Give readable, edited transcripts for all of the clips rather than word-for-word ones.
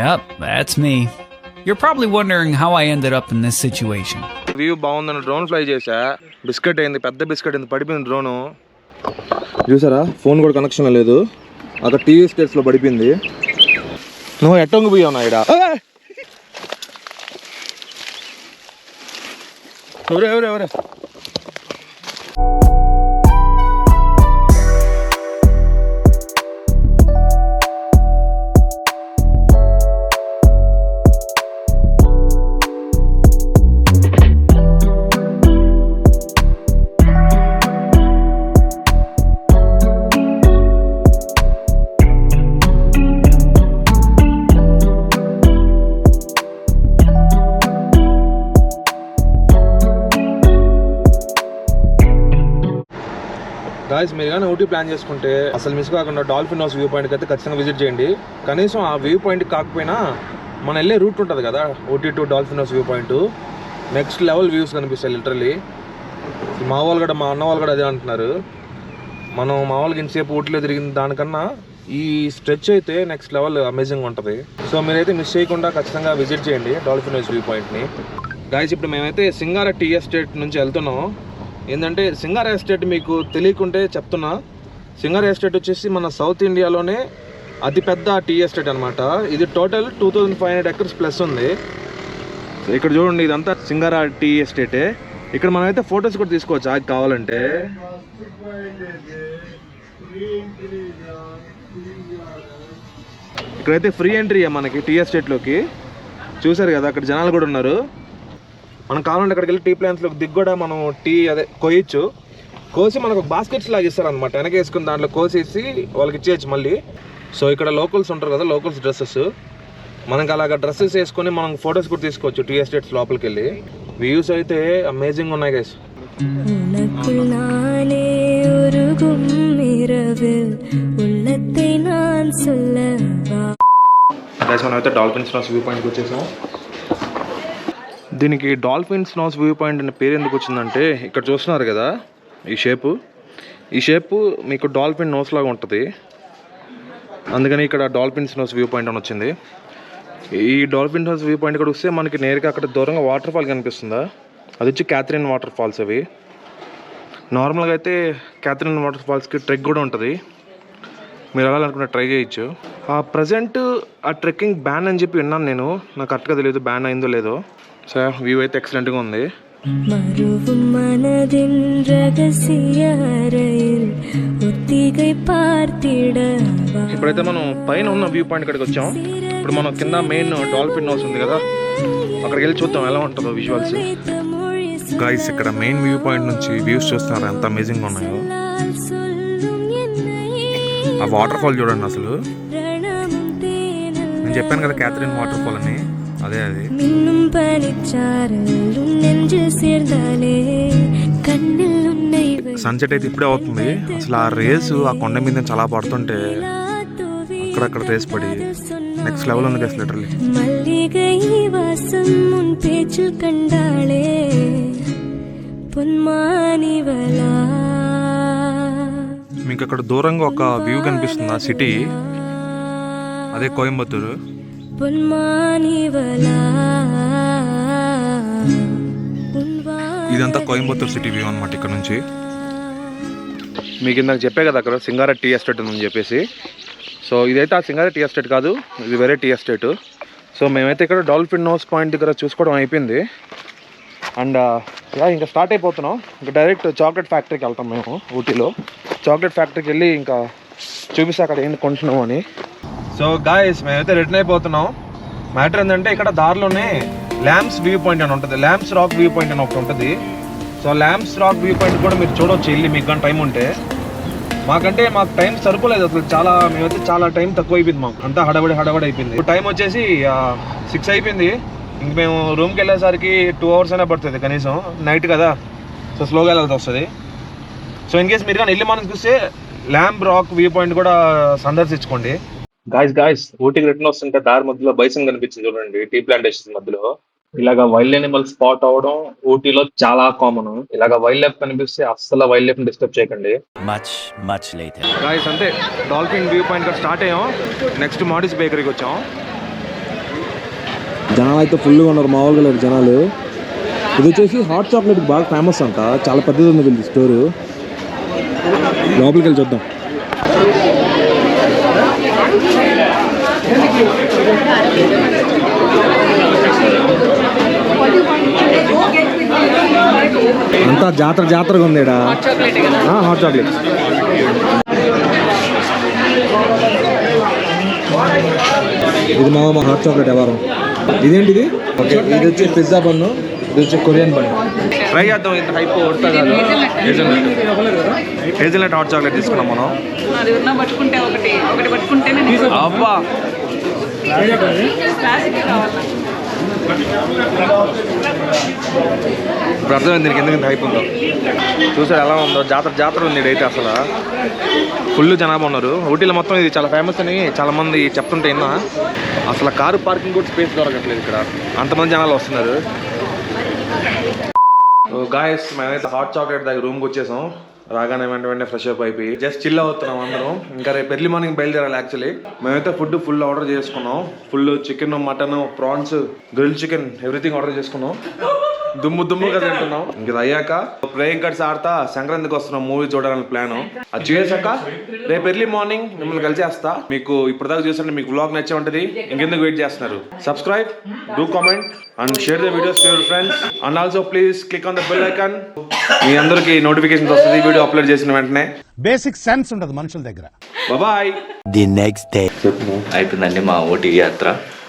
Yep, that's me. You're probably wondering how I ended up in this situation. View బాగుందని drone fly చేసా, biscuit అయింది, పెద్ద biscuit అయింది, పడిపోయింది డ్రోను. చూసారా, ఫోన్ కూడా కనెక్షన్ లేదు, అక్కడ టీవీ స్టేట్స్లో పడిపోయింది. నువ్వు ఎట్టొంగి పోయావు నా ఇడ. ఎవరే గాయ్స్, మీరు కానీ ఊటీ ప్లాన్ చేసుకుంటే అసలు మిస్ కాకుండా డాల్ఫిన్ హౌస్ వ్యూ పాయింట్కి అయితే ఖచ్చితంగా విజిట్ చేయండి. కనీసం ఆ వ్యూ పాయింట్ కాకపోయినా మనం వెళ్ళే రూట్ ఉంటుంది కదా, Ooty to dolphin house view point, next level views కనిపిస్తాయి లిటరలీ. మా అన్న వాళ్ళు కూడా అదే అంటున్నారు. మనం మామూలుగా ఇంతసేపు ఊటీలో తిరిగిన దానికన్నా ఈ స్ట్రెచ్ అయితే నెక్స్ట్ లెవెల్ అమేజింగ్ ఉంటుంది. సో మీరైతే మిస్ చేయకుండా ఖచ్చితంగా విజిట్ చేయండి డాల్ఫిన్ హౌస్ వ్యూ పాయింట్ని. గాయ్స్, ఇప్పుడు మేమైతే సింగార టీ ఎస్టేట్ నుంచి వెళ్తున్నాం. ఏంటంటే సింగార ఎస్టేట్ మీకు తెలియకుంటే చెప్తున్నా, సింగార ఎస్టేట్ వచ్చేసి మన సౌత్ ఇండియాలోనే అతిపెద్ద టీ ఎస్టేట్ అనమాట. ఇది టోటల్ 2500 acres ప్లస్ ఉంది. ఇక్కడ చూడండి, ఇదంతా సింగార టీ ఎస్టేటే. ఇక్కడ మనమైతే ఫొటోస్ కూడా తీసుకోవచ్చు అది కావాలంటే. ఇక్కడైతే ఫ్రీ ఎంట్రీ మనకి టీ ఎస్టేట్లోకి. చూసారు కదా, అక్కడ జనాలు కూడా ఉన్నారు. మనం కావాలంటే అక్కడికి వెళ్ళి టీ ప్లాంట్స్లోకి దిగి కూడా మనం టీ కోయచ్చు. కోసి మనకు బాస్కెట్స్ లాగా ఇస్తారు అనమాట, వెనక వేసుకుని దాంట్లో కోసేసి వాళ్ళకి ఇచ్చేయచ్చు మళ్ళీ. సో ఇక్కడ లోకల్స్ ఉంటారు కదా, లోకల్స్ డ్రెస్సెస్, మనకి అలాగ డ్రెస్సెస్ వేసుకొని మనం ఫొటోస్ కూడా తీసుకోవచ్చు టీ ఎస్టేట్స్ లోపలికి వెళ్ళి. వ్యూస్ అయితే అమేజింగ్ ఉన్నాయి గైస్. మనం అయితే డాల్ఫిన్స్ నోస్ వ్యూ పాయింట్కి వచ్చేసాం. దీనికి డాల్ఫిన్స్ నోస్ వ్యూ పాయింట్ అనే పేరు ఎందుకు వచ్చిందంటే, ఇక్కడ చూస్తున్నారు కదా ఈ షేపు మీకు డాల్ఫిన్ నోస్ లాగా ఉంటుంది, అందుకని ఇక్కడ డాల్ఫిన్స్ నోస్ వ్యూ పాయింట్ అని వచ్చింది. ఈ డాల్ఫిన్ నోస్ వ్యూ పాయింట్ ఇక్కడ వస్తే మనకి నేరుగా అక్కడ దూరంగా వాటర్ ఫాల్ కనిపిస్తుందా, అది వచ్చి క్యాథరిన్ వాటర్ ఫాల్స్. అవి నార్మల్గా అయితే క్యాథరిన్ వాటర్ ఫాల్స్కి ట్రెక్ కూడా ఉంటుంది, మీరు వెళ్ళాలనుకుంటే ట్రై చేయొచ్చు. ప్రజెంట్ ఆ ట్రెక్కింగ్ బ్యాన్ అని చెప్పి విన్నాను నేను, నాకు కరెక్ట్గా తెలియదు బ్యాన్ అయిందో లేదో. సో వ్యూ అయితే ఎక్సలెంట్గా ఉంది. ఇప్పుడైతే మనం పైన ఉన్న వ్యూ పాయింట్ ఇక్కడికి వచ్చాం. ఇప్పుడు మనం కింద మెయిన్ డాల్ఫిన్ హౌస్ ఉంది కదా, అక్కడికి వెళ్ళి చూద్దాం ఎలా ఉంటుందో విజువల్స్. గైస్, ఇక్కడ మెయిన్ వ్యూ పాయింట్ నుంచి వ్యూస్ చూస్తున్నారు ఎంత అమేజింగ్ ఉన్నాయో. ఆ వాటర్ ఫాల్ చూడండి, అసలు నేను చెప్పాను కదా క్యాథరిన్ వాటర్ ఫాల్ అని, అదే అది. సన్సెట్ అయితే ఇప్పుడే అవుతుంది. అసలు ఆ రేసు ఆ కొండ మీద చాలా పడుతుంటే అక్కడక్కడ రేస్ పడి నెక్స్ట్ లెవెల్ ఉంది అసలు లిటరల్లీ. మీకు అక్కడ దూరంగా ఒక వ్యూ కనిపిస్తుంది, ఆ సిటీ, అదే కోయంబత్తూరు. ఇదంతా కోయంబత్తూరు సిటీ వ్యూ అనమాట ఇక్కడ నుంచి. మీకు ఇందాక చెప్పే కదా అక్కడ సింగార టీ ఎస్టేట్ ఉందని చెప్పేసి. సో ఇదైతే ఆ సింగార టీ ఎస్టేట్ కాదు, ఇది వేరే టీ ఎస్టేట్. సో మేమైతే ఇక్కడ డాల్ఫిన్ నోస్ పాయింట్ దగ్గర చూసుకోవడం అయిపోయింది. అండ్ ఇంకా స్టార్ట్ అయిపోతున్నాం. ఇంకా డైరెక్ట్ చాక్లెట్ ఫ్యాక్టరీకి వెళ్తాం మేము. ఊటీలో చాక్లెట్ ఫ్యాక్టరీకి వెళ్ళి ఇంకా చూపిస్తే అక్కడ ఏంటి కొంటున్నాం అని. సో గాయస్, మేమైతే రిటర్న్ అయిపోతున్నాం. మ్యాటర్ ఏంటంటే ఇక్కడ దారిలోనే ల్యాంప్స్ వ్యూ పాయింట్ అని ఉంటుంది, ల్యాంప్స్ రాక్ వ్యూ పాయింట్ అని ఒకటి ఉంటుంది. So lamps rock view point కూడా మీరు చూడవచ్చు వెళ్ళి, మీకు కానీ టైం ఉంటే. మాకు టైం సరిపోలేదు అసలు, మేమైతే చాలా టైం తక్కువ అయిపోయింది, మాకు అంతా హడబడి అయిపోయింది. టైం వచ్చేసి 6 అయిపోయింది. ఇంక మేము రూమ్కి వెళ్ళేసరికి 2 hours అయినా పడుతుంది కనీసం, నైట్ కదా, సో స్లోగా వెళ్ళాల్సి వస్తుంది. సో ఇన్ కేస్ మీరు కానీ వెళ్ళి మనం చూస్తే ల్యాంప్ రాక్ వ్యూ పాయింట్ కూడా సందర్శించుకోండి. గాయస్ ఊటీకి రిటర్న్ వస్తుంటే దారి మధ్యలో బైసన్ కనిపించింది చూడండి, టీ ప్లాంటేషన్ మధ్యలో. ఇలాగా వైల్డ్ యానిమల్ స్పాట్ అవడం ఊటీలో చాలా కామన్. ఇలాగా వైల్డ్ లైఫ్ కనిపిస్తే అస్సలు వైల్డ్ లైఫ్ డిస్టర్బ్ చేయకండి. గాయస్ అంతే, డాల్ఫిన్ వ్యూ పాయింట్ స్టార్ట్ అయ్యాం. నెక్స్ట్ మాడిస్ బేకరీకి వచ్చాం. జనాలు అయితే ఫుల్గా ఉన్నారు, మామూలుగా లేరు జనాలు. ఇది వచ్చేసి హాట్ చాక్లెట్ బాగా ఫేమస్ అంట, చాలా పెద్దది ఉంది వీళ్ళది స్టోరు. లోపలికి వెళ్ళి చూద్దాం. అంతా జాతరగా ఉంది ఈడ. హాట్ చాక్లెట్ ఇది మా హాట్ చాక్లెట్ వ్యవహారం. ఇదేంటిది? ఓకే, ఇది వచ్చి పిజ్జా బన్ను, ఇది వచ్చి కొరియన్ బన్. ట్రై చేద్దాం. ఇంత హైప్ కొడతా కాదు. హేజల్నట్ హాట్ చాక్లెట్ తీసుకున్నాం మనం. అబ్బా ఇప్పుడు అర్థమైంది దీనికి ఎందుకు ఇంత హైప్ ఉందో. చూసారు ఎలా ఉందో, జాతర ఉంది ఇదైతే. అసలు ఫుల్ జనాభా ఉన్నారు. ఊటీలో మొత్తం ఇది చాలా ఫేమస్ అని చాలా మంది చెప్తుంటే విన్నా. అసలు కారు పార్కింగ్ కూడా స్పేస్ దొరకట్లేదు ఇక్కడ, అంతమంది జనాలు వస్తున్నారు. గాయస్, మేమైతే హాట్ చాక్లెట్ దగ్గర రూమ్కి వచ్చేసాం. రాగానే వెంటనే ఫ్రెష్ అప్ అయిపోయి జస్ట్ చిల్ అవుతున్నాం అందరం. ఇంకా రేపు ఎర్లీ మార్నింగ్ బయలుదేరాలి. యాక్చువల్లీ మేమైతే ఫుల్ ఆర్డర్ చేసుకున్నాం. Full chicken, mutton, prawns, grill chicken, everything order చేసుకున్నాం. దుమ్ముగా తింటున్నాం. ఇంక ఇది అయ్యాక ప్లేయింగ్ కార్డ్స్ ఆడతా సంక్రాంతికి వస్తున్నాం మూవీ చూడాలని ప్లాన్. అది చేసాక రేపు ఎర్లీ మార్నింగ్ మిమ్మల్ని కలిసేస్తా. మీకు ఇప్పటిదాకా చూసండి, మీకు వ్లాగ్ నచ్చే ఉంటుంది. ఇంకెందుకు వెయిట్ చేస్తున్నారు? Subscribe, do comment and share the videos to your friends and also please click on the bell icon. మీ అందరికి నోటిఫికేషన్స్ వస్తుంది వీడియో అప్లోడ్ చేసిన వెంటనే. బేసిక్ సెన్స్ ఉండదు మనుషుల దగ్గర. బాయ్. ది నెక్స్ట్ డే అయిపోయిందండి మా ఓటీ యాత్ర.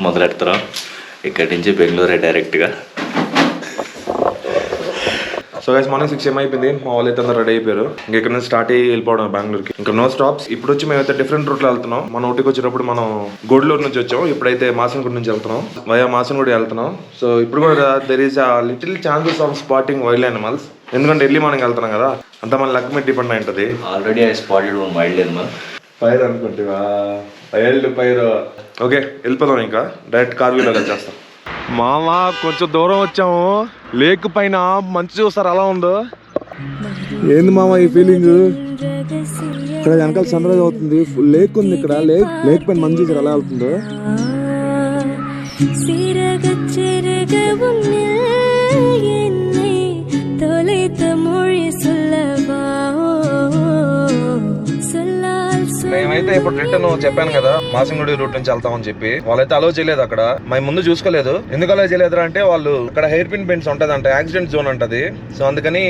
మొదలెడతాం ఇక్కడి నుంచి బెంగళూరు డైరెక్ట్గా. సో గైస్, మార్నింగ్ 6 AM అయిపోయింది. మా వాళ్ళు అయితే అందరూ రెడీ అయిపోయారు. ఇంకా ఇక్కడ నుంచి స్టార్ట్ అయ్యి వెళ్ళిపోవడం బెంగళూరుకి. ఇంకా నో స్టాప్స్. ఇప్పుడు వచ్చి మేమైతే డిఫరెంట్ రూట్లో వెళ్తున్నాం. మన ఊటీకి వచ్చేటప్పుడు మనం గూడూరు నుంచి వచ్చాం. ఇప్పుడైతే మాసనగుడి నుంచి వెళ్తున్నాం. వయా మాసనగుడి వెళ్తున్నాం. సో ఇప్పుడు కూడా there is a little chances of spotting wild animals. ఎందుకంటే ఎర్లీ మార్నింగ్ వెళ్తున్నాం కదా, అంతా మన లక్ మీద డిపెండ్ అయి ఉంటుంది. Already I spotted one wild animal. Fire అనుకుంటా, వైల్డ్ ఫైర్. ఓకే, వెళ్ళిపోదాం. ఇంకా డైరెక్ట్ కార్వీలో వచ్చేస్తాం. మామ కొంచెం దూరం వచ్చాము. లేక్ పైన మంచి చూస్తారు అలా ఉందో. ఏంది మామ ఈ ఫీలింగ్? ఇక్కడ వెనకాల సన్ రైజ్ అవుతుంది. లేక్ ఉంది ఇక్కడ. లేక్ పైన మంచి చూసారు ఎలా వెళ్తుందో. మేమైతే ఇప్పుడు రిటర్న్ చెప్పాను కదా, మాసంగుడి రూట్ నుంచి వెళ్తామని చెప్పి. వాళ్ళైతే అలో చేయలేదు అక్కడ. మేము ముందు చూసుకోలేదు. ఎందుకు అలో చేయలేదు అంటే వాళ్ళు ఇక్కడ హెయిర్ పిన్ బెండ్స్ ఉంటదంట, యాక్సిడెంట్ జోన్ ఉంటది. సో అందుకని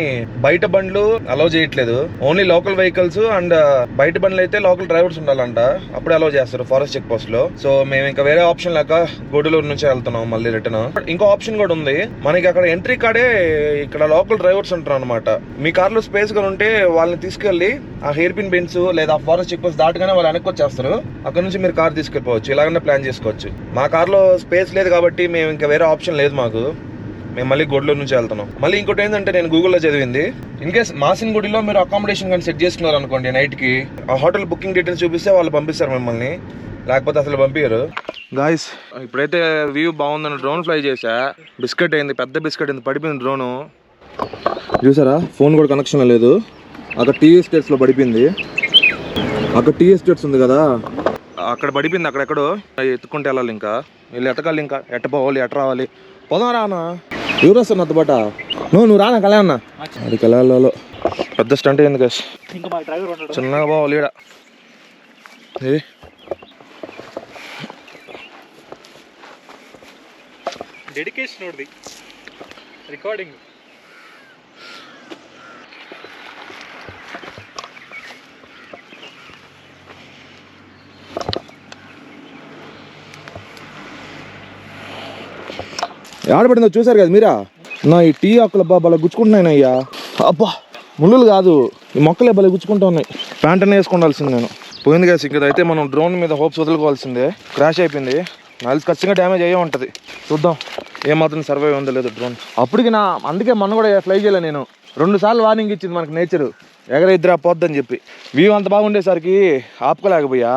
బయట బండ్లు అలో చేయట్లేదు. ఓన్లీ లోకల్ వెహికల్స్ అండ్ బయట బండ్లు అయితే లోకల్ డ్రైవర్స్ ఉండాలంట, అప్పుడే అలో చేస్తారు ఫారెస్ట్ చెక్ పోస్ట్ లో. సో మేము ఇంకా వేరే ఆప్షన్ లేక గూడూరు నుంచి వెళ్తున్నాం మళ్ళీ రిటర్న్. ఇంకో ఆప్షన్ కూడా ఉంది మనకి. అక్కడ ఎంట్రీ కాడే ఇక్కడ లోకల్ డ్రైవర్స్ ఉంటారు అనమాట. మీ కార్లో స్పేస్ గా ఉంటే వాళ్ళని తీసుకెళ్లి ఆ హెయిర్ పిన్ బెండ్స్ లేదా ఫారెస్ట్ చెక్ పోస్ట్ దాటగానే వాళ్ళు వెనక్కి వచ్చేస్తారు. అక్కడ నుంచి మీరు కార్ తీసుకెళ్ళిపోవచ్చు. ఇలాగనే ప్లాన్ చేసుకోవచ్చు. మా కార్లో స్పేస్ లేదు కాబట్టి మేము ఇంకా వేరే ఆప్షన్ లేదు మాకు. మేము మళ్ళీ గూడూరు నుంచి వెళ్తున్నాం. మళ్ళీ ఇంకోటి ఏంటంటే, నేను గూగుల్లో చదివింది, ఇన్ కేస్ మాసిన్గుడిలో మీరు అకామిడేషన్ కానీ సెట్ చేసుకున్నారు అనుకోండి నైట్కి, ఆ హోటల్ బుకింగ్ డీటెయిల్స్ చూపిస్తే వాళ్ళు పంపిస్తారు మిమ్మల్ని, లేకపోతే అసలు పంపించరు. గాయస్, ఇప్పుడైతే వ్యూ బాగుందని డ్రోన్ ఫ్లై చేసా. బిస్కెట్ అయింది, పెద్ద బిస్కెట్ అయింది, పడిపోయింది డ్రోను. చూసారా, ఫోన్ కూడా కనెక్షన్ లేదు. అక్కడ టీ ఎస్టేట్స్లో పడిపోయింది. అక్కడ టీ ఎస్టేట్స్ ఉంది కదా, అక్కడ పడిపోయింది. అక్కడెక్కడో ఎత్తుకుంటే వెళ్ళాలి. ఇంకా వీళ్ళు ఎత్తకాలి. ఇంకా ఎట్ట పోవాలి, ఎట్ట రావాలి? పోదాం రానా? ఎవరు వస్తారు నాతో పాట? నువ్వు రానా కళ్యాణ్ అన్న? అది కళ్యాణ్లో పెద్ద స్టంట్ అయింది కదా, చిన్నగా పోవాలి ఈడ. Dedication recording. ఆడబడిందో చూసారు కదా మీరా? నా ఈ టీ ఆకులు అబ్బా భలే గుచ్చుకుంటున్నాయి అయ్యా. అబ్బా ముళ్ళులు కాదు, ఈ మొక్కలే భలే గుచ్చుకుంటూ ఉన్నాయి. ప్యాంట్ అనే వేసుకోవాల్సింది నేను. పోయింది కదా ఇంకా. అయితే మనం డ్రోన్ మీద హోప్స్ వదులుకోవాల్సిందే. క్రాష్ అయిపోయింది. నాకు ఖచ్చితంగా డ్యామేజ్ అయ్యే ఉంటుంది. చూద్దాం ఏమాత్రం సర్వైవ్ ఉందో లేదో డ్రోన్. అప్పటికి అందుకే మొన్న కూడా ఫ్లై చేయలే నేను. 2 సార్లు వార్నింగ్ ఇచ్చింది మనకి నేచరు, ఎగరైద్దిరా పోద్దని చెప్పి. వ్యూ అంత బాగుండేసరికి ఆపుకోలేకపోయా.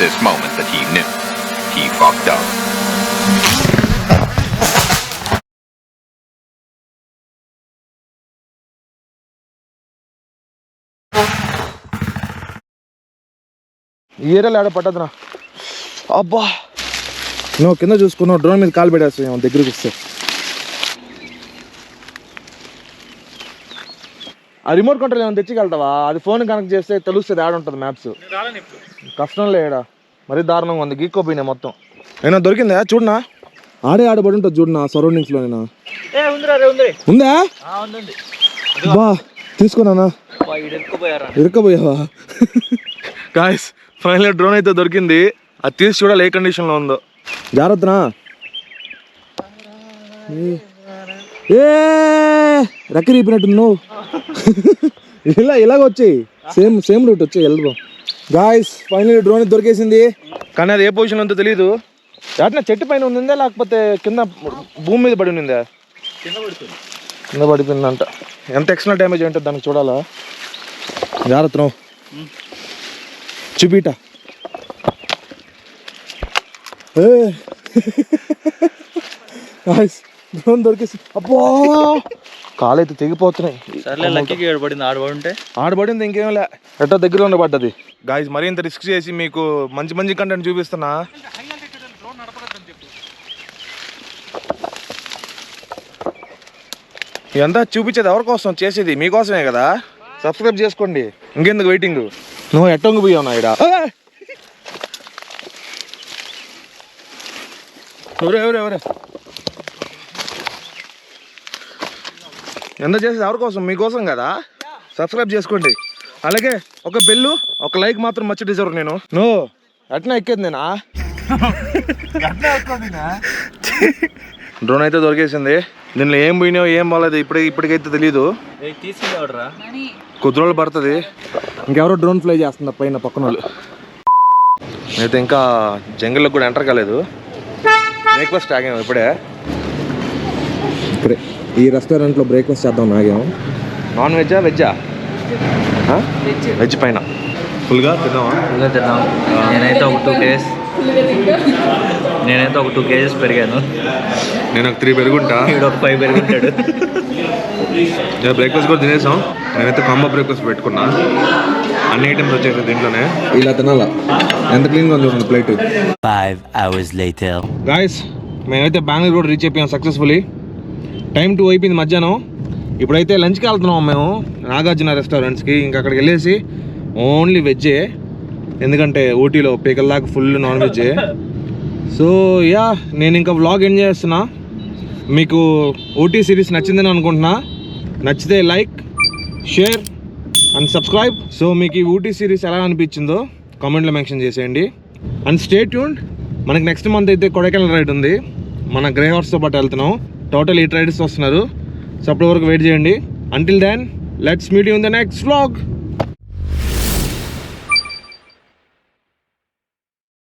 this moment that he knew he fucked up. ఈ ఏరియాలో ఆడ పట్టదునా అబ్బా నువ్వు కింద చూసుకున్నావు డ్రోన్ మీద కాలు పెట్టేస్తావు దగ్గరికి వస్తే ఆ రిమోట్ కంట్రోల్ ఏమైనా తెచ్చికెళ్తావా అది ఫోన్ కనెక్ట్ చేస్తే తెలుస్తుంది ఆడ ఉంటుంది మ్యాప్స్ కష్టం లేడా మరీ దారుణంగా ఉంది గీక్కోపోయినా మొత్తం అయినా దొరికిందా చూడనా ఆడబడి ఉంటుంది చూడనా సరౌండింగ్స్లో నేనా ఉందా బా తీసుకున్నానా ఇరుక్కపోయావా గాయ్స్ ఫైనల్ డ్రోన్ అయితే దొరికింది అది తీసి చూడాలి ఏ కండిషన్లో ఉందో జాగ్రత్తనా ఏ రెక్క రీపినట్టు నువ్వు ఇలాగ వచ్చాయి సేమ్ రూట్ వచ్చాయి వెళ్దాం గాయ్స్ ఫైనల్ డ్రోన్ దొరికేసింది కానీ అది ఏ పొజిషన్ ఉందో తెలియదు ఎట్లా చెట్టు పైన ఉందా లేకపోతే కింద భూమి మీద పడి ఉందా కింద పడిపోయిందంట ఎంత ఎక్స్టర్నల్ డ్యామేజ్ ఏంటో దానికి చూడాలా జాగ్రత్త చూపిట డ్రోన్ దొరికేసి అబ్బా కాలు అయితే తెగిపోతున్నాయి ఆడబడింది ఇంకేం లే ఎట్టో దగ్గర ఉండబడ్డది గాయస్ మరీ ఇంత రిస్క్ చేసి మీకు మంచి మంచి కంటెంట్ చూపిస్తున్నా ఇదంతా చూపించేది ఎవరి కోసం చేసేది మీకోసమే కదా సబ్స్క్రైబ్ చేసుకోండి ఇంకెందుకు వెయిటింగ్ నువ్వు ఎట్టొంగి పోయావు నా ఇడా ఎవరే ఎంత చేసేది ఎవరి కోసం మీకోసం కదా సబ్స్క్రైబ్ చేసుకోండి అలాగే ఒక బెల్లు ఒక లైక్ మాత్రం మర్చి డిజర్వ్ నేను నువ్వు అట్లా ఎక్కేది నేనా డ్రోన్ అయితే దొరికేసింది దీనిలో ఏం పోయినాయో ఏం బాగాలేదు ఇప్పటికైతే తెలీదు కొద్ది రోజులు పడుతుంది ఇంకెవరో డ్రోన్ ఫ్లై చేస్తున్నారు పైన పక్కన వాళ్ళు అయితే ఇంకా జంగిల్లోకి కూడా ఎంటర్ కాలేదు బ్రేక్ఫాస్ట్ ఆగాము ఇప్పుడే ఈ రెస్టారెంట్లో బ్రేక్ఫాస్ట్ చేద్దాం ఆగాము నాన్ వెజ్జా వెజ్జా వెజ్ పైన ఫుల్గా తిన్నావా తిన్నాం నేనైతే ఒక 2 కేజెస్ పెరిగాను నేను ఒక 3 పెరుగుంటా ఒక 5 పెరుగుంటాడు బ్రేక్ఫాస్ట్ కూడా తినేసాం నేనైతే కాంబో బ్రేక్ఫాస్ట్ పెట్టుకున్నా అన్ని ఐటమ్స్ వచ్చేసాయి దీంట్లోనే ఇలా తినాలా ఎంత క్లీన్గా ఉంది ప్లేట్ 5 hours later గాయస్ మేమైతే బెంగళూరు రోడ్ రీచ్ అయిపోయాం సక్సెస్ఫుల్లీ టైం 2 అయిపోయింది మధ్యాహ్నం ఇప్పుడైతే లంచ్కి వెళ్తున్నాం మేము నాగార్జున రెస్టారెంట్స్కి ఇంకా అక్కడికి వెళ్ళేసి ఓన్లీ వెజ్జే ఎందుకంటే ఊటీలో పీకల్లాగా ఫుల్ నాన్ వెజ్జే సో యా నేను ఇంకా వ్లాగ్ ఎంజాయ్ చేస్తున్నా మీకు ఊటీ సిరీస్ నచ్చిందని అనుకుంటున్నా నచ్చితే like share and subscribe so మీకు ఈ ఊటీ సిరీస్ ఎలా అనిపించిందో కామెంట్లో మెన్షన్ చేసేయండి అండ్ స్టే ట్యూన్డ్ మనకి నెక్స్ట్ మంత్ అయితే కొడైకెనాల్ రైడ్ ఉంది మన గ్రే హార్స్తో పాటు వెళ్తున్నాం టోటల్ 8 రైడర్స్ వస్తున్నారు సో అప్పటి వరకు వెయిట్ చేయండి until then let's meet you in the next vlog